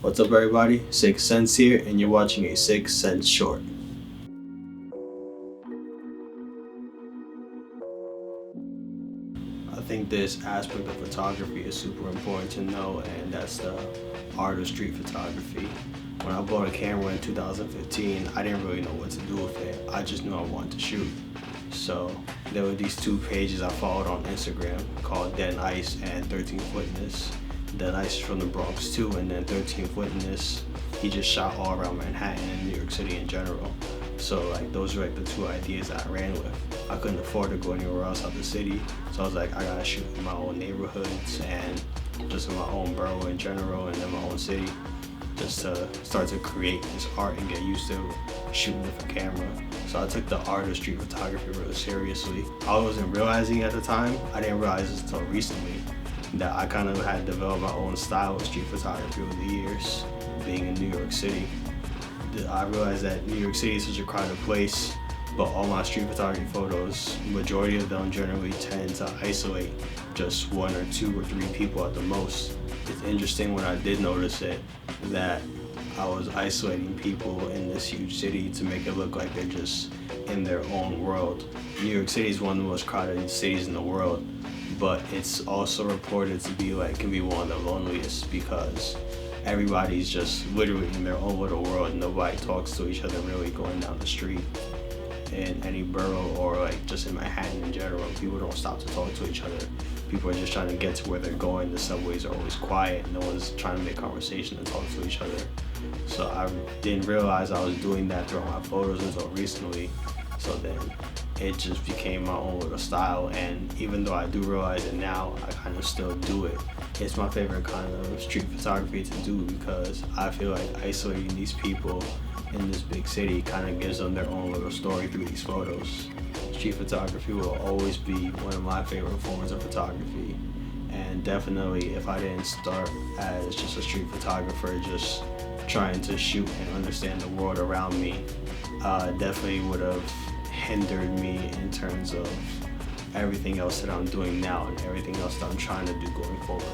What's up everybody, Sixth Sense here, and you're watching a Sixth Sense short. I think this aspect of photography is super important to know, and that's the art of street photography. When I bought a camera in 2015, I didn't really know what to do with it. I just knew I wanted to shoot. So there were these two pages I followed on Instagram called Dead Ice and 13th Witness. Dead Ice is from the Bronx too, and then 13th Witness, he just shot all around Manhattan and New York City in general. So like those were like the two ideas that I ran with. I couldn't afford to go anywhere else out the city, so I was like, I gotta shoot in my own neighborhoods and just in my own borough in general and in my own city, just to start to create this art and get used to shooting with a camera. So I took the art of street photography really seriously. I wasn't realizing at the time, I didn't realize this until recently, that I kind of had developed my own style of street photography over the years, being in New York City. I realized that New York City is such a crowded place, but all my street photography photos, majority of them generally tend to isolate just one or two or three people at the most. It's interesting when I did notice it, that I was isolating people in this huge city to make it look like they're just in their own world. New York City is one of the most crowded cities in the world, but it's also reported to be like, can be one of the loneliest because everybody's just literally in their own little world. Nobody talks to each other really going down the street in any borough or like just in Manhattan in general. People don't stop to talk to each other. People are just trying to get to where they're going. The subways are always quiet. No one's trying to make conversation and talk to each other. So I didn't realize I was doing that throughout my photos until recently. So then it just became my own little style, and even though I do realize it now, I kind of still do it. It's my favorite kind of street photography to do because I feel like isolating these people in this big city kind of gives them their own little story through these photos. Street photography will always be one of my favorite forms of photography, and definitely if I didn't start as just a street photographer just trying to shoot and understand the world around me, definitely would have hindered me in terms of everything else that I'm doing now and everything else that I'm trying to do going forward.